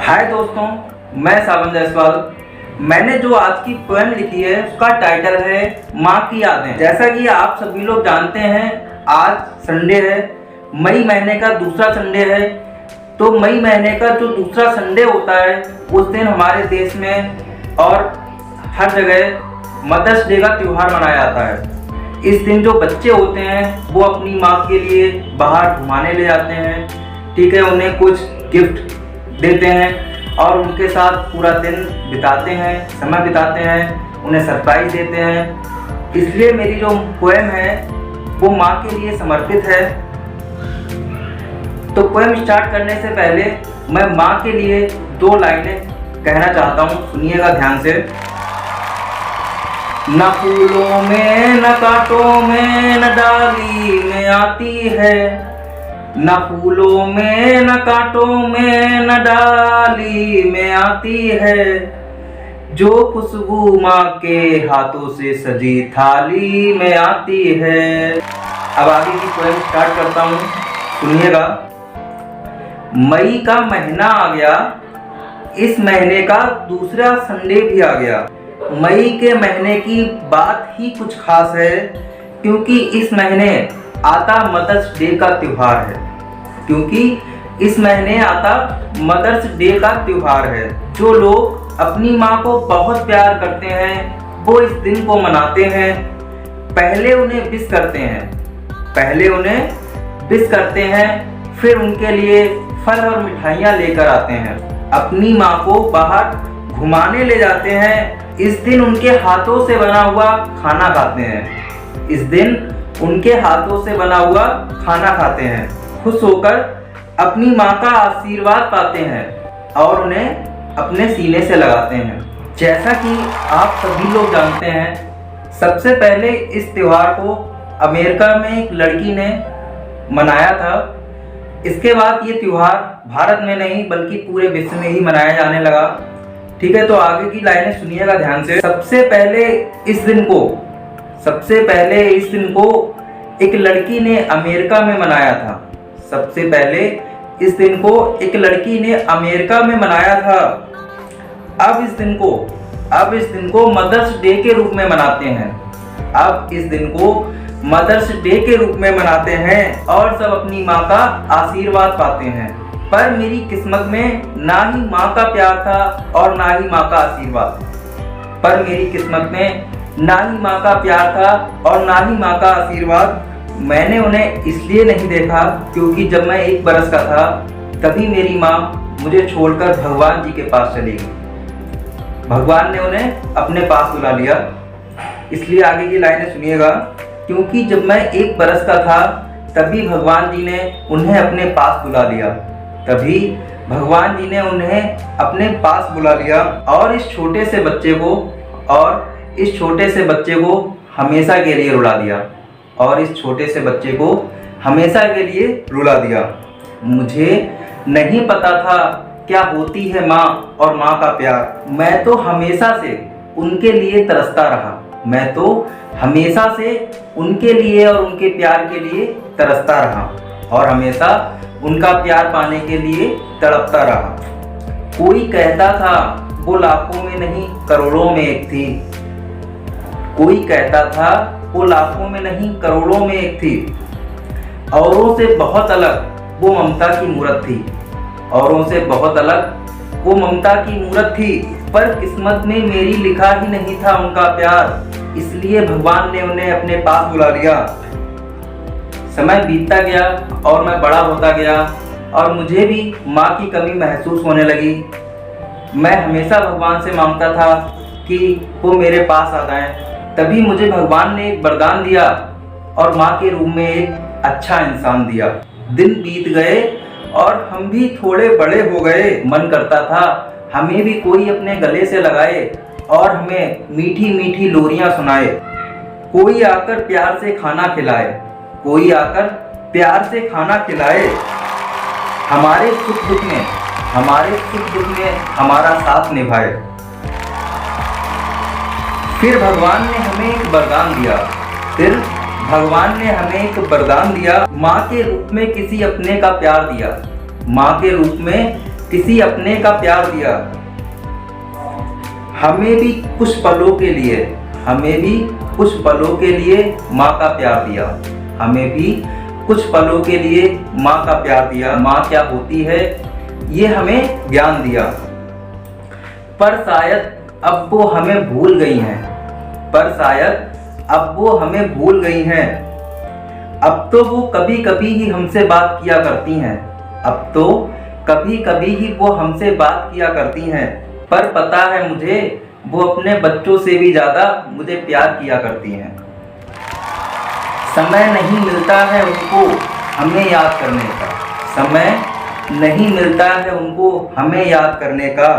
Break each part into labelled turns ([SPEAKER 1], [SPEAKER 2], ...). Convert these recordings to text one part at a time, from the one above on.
[SPEAKER 1] हाय दोस्तों, मैं सावन जायसवाल। मैंने जो आज की पोएम लिखी है उसका टाइटल है माँ की यादें। जैसा कि आप सभी लोग जानते हैं, आज संडे है, मई महीने का दूसरा संडे है। तो मई महीने का जो दूसरा संडे होता है उस दिन हमारे देश में और हर जगह मदर्स डे का त्यौहार मनाया जाता है। इस दिन जो बच्चे होते हैं वो अपनी माँ के लिए बाहर घुमाने ले जाते हैं, ठीक है, उन्हें कुछ गिफ्ट देते हैं और उनके साथ पूरा दिन बिताते हैं, समय बिताते हैं, उन्हें सरप्राइज देते हैं। इसलिए मेरी जो पोएम है वो माँ के लिए समर्पित है। तो पोएम स्टार्ट करने से पहले मैं माँ के लिए 2 लाइनें कहना चाहता हूँ, सुनिएगा ध्यान से। न फूलों में न कांटों में न डाली में आती है, न फूलों में न कांटों में न डाली में आती है, जो खुशबू माँ के हाथों से सजी थाली में आती है। अब आगे की पोएम स्टार्ट करता हूँ, सुनिएगा। मई का महीना आ गया, इस महीने का दूसरा संडे भी आ गया। मई के महीने की बात ही कुछ खास है, क्योंकि इस महीने आता मदर्स डे का त्यौहार है। जो लोग अपनी माँ को बहुत प्यार करते हैं वो इस दिन को मनाते हैं। पहले उन्हें विश करते हैं, फिर उनके लिए फल और मिठाइयाँ लेकर आते हैं, अपनी माँ को बाहर घुमाने ले जाते हैं। इस दिन उनके हाथों से बना हुआ खाना खाते हैं, खुश होकर अपनी माँ का आशीर्वाद पाते हैं और उन्हें अपने सीने से लगाते हैं। जैसा कि आप सभी लोग जानते हैं, सबसे पहले इस त्योहार को अमेरिका में एक लड़की ने मनाया था। इसके बाद ये त्योहार भारत में नहीं बल्कि पूरे विश्व में ही मनाया जाने लगा, ठीक है। तो आगे की लाइनें सुनिएगा ध्यान से। सबसे पहले इस दिन को एक लड़की ने अमेरिका में मनाया था। अब इस दिन को मदर्स डे के रूप में मनाते हैं और सब अपनी माँ का आशीर्वाद पाते हैं। पर मेरी किस्मत में ना ही माँ का प्यार था और ना ही माँ का आशीर्वाद। मैंने उन्हें इसलिए नहीं देखा क्योंकि जब मैं 1 बरस का था तभी मेरी माँ मुझे छोड़कर भगवान जी के पास चली गई। भगवान ने उन्हें अपने पास बुला लिया। इसलिए आगे की लाइनें सुनिएगा। क्योंकि जब मैं 1 बरस का था तभी भगवान जी ने उन्हें अपने पास बुला लिया और इस छोटे से बच्चे को हमेशा के लिए रुला दिया। मुझे नहीं पता था क्या होती है माँ और माँ का प्यार। मैं तो हमेशा से उनके लिए तरसता रहा। और उनके प्यार के लिए तरसता रहा और हमेशा उनका प्यार पाने के लिए तड़पता रहा। कोई कहता था वो लाखों में नहीं करोड़ों में एक थी। औरों से बहुत अलग वो ममता की मूरत थी। पर किस्मत में मेरी लिखा ही नहीं था उनका प्यार, इसलिए भगवान ने उन्हें अपने पास बुला लिया। समय बीतता गया और मैं बड़ा होता गया और मुझे भी माँ की कमी महसूस होने लगी। मैं हमेशा भगवान से मांगता था कि वो मेरे पास आ जाएं। तभी मुझे भगवान ने एक वरदान दिया और माँ के रूप में एक अच्छा इंसान दिया। दिन बीत गए और हम भी थोड़े बड़े हो गए। मन करता था हमें भी कोई अपने गले से लगाए और हमें मीठी मीठी लोरियां सुनाए। कोई आकर प्यार से खाना खिलाए। हमारे सुख दुख में हमारा साथ निभाए। फिर भगवान ने हमें एक वरदान दिया। माँ के रूप में किसी अपने का प्यार दिया। किसी अपने का प्यार दिया। हमें भी कुछ पलों के लिए, हमें भी कुछ पलों के लिए माँ का प्यार दिया। हमें भी कुछ पलों के लिए माँ का प्यार दिया। माँ क्या होती है ये हमें ज्ञान दिया। पर शायद अब वो हमें भूल गई हैं, पर शायद अब वो हमें भूल गई हैं। अब तो वो कभी कभी ही हमसे बात किया करती हैं, अब तो कभी कभी ही वो हमसे बात किया करती हैं। पर पता है मुझे वो अपने बच्चों से भी ज़्यादा मुझे प्यार किया करती हैं। समय नहीं मिलता है उनको हमें याद करने का, समय नहीं मिलता है उनको हमें याद करने का,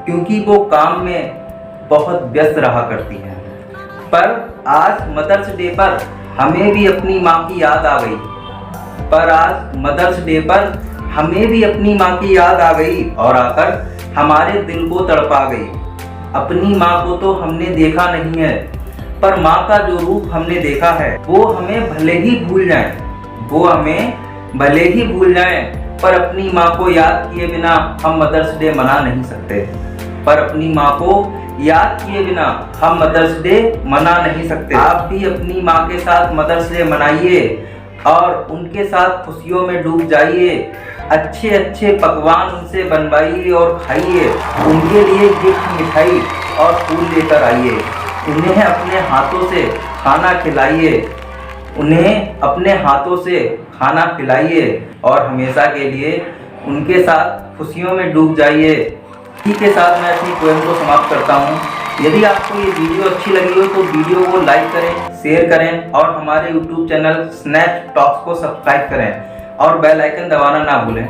[SPEAKER 1] क्योंकि वो काम में बहुत व्यस्त रहा करती हैं। पर आज मदर्स डे पर हमें भी अपनी माँ की याद आ गई, पर आज मदर्स डे पर हमें भी अपनी माँ की याद आ गई और आकर हमारे दिल को तड़पा गई। अपनी माँ को तो हमने देखा नहीं है, पर माँ का जो रूप हमने देखा है वो हमें भले ही भूल जाए, वो हमें भले ही भूल जाए, पर अपनी माँ को याद किए बिना हम मदर्स डे मना नहीं सकते। पर अपनी माँ को याद किए बिना हम मदर्स डे मना नहीं सकते। आप भी अपनी माँ के साथ मदर्स डे मनाइए और उनके साथ खुशियों में डूब जाइए। अच्छे अच्छे पकवान उनसे बनवाइए और खाइए, उनके लिए गिफ्ट मिठाई और फूल लेकर आइए। उन्हें अपने हाथों से खाना खिलाइए, उन्हें अपने हाथों से खाना खिलाइए और हमेशा के लिए उनके साथ खुशियों में डूब जाइए। इसी के साथ मैं अपनी पोएम को समाप्त करता हूँ। यदि आपको ये वीडियो अच्छी लगी हो तो वीडियो को लाइक करें, शेयर करें और हमारे YouTube चैनल स्नैप टॉक्स को सब्सक्राइब करें और बेल आइकन दबाना ना भूलें।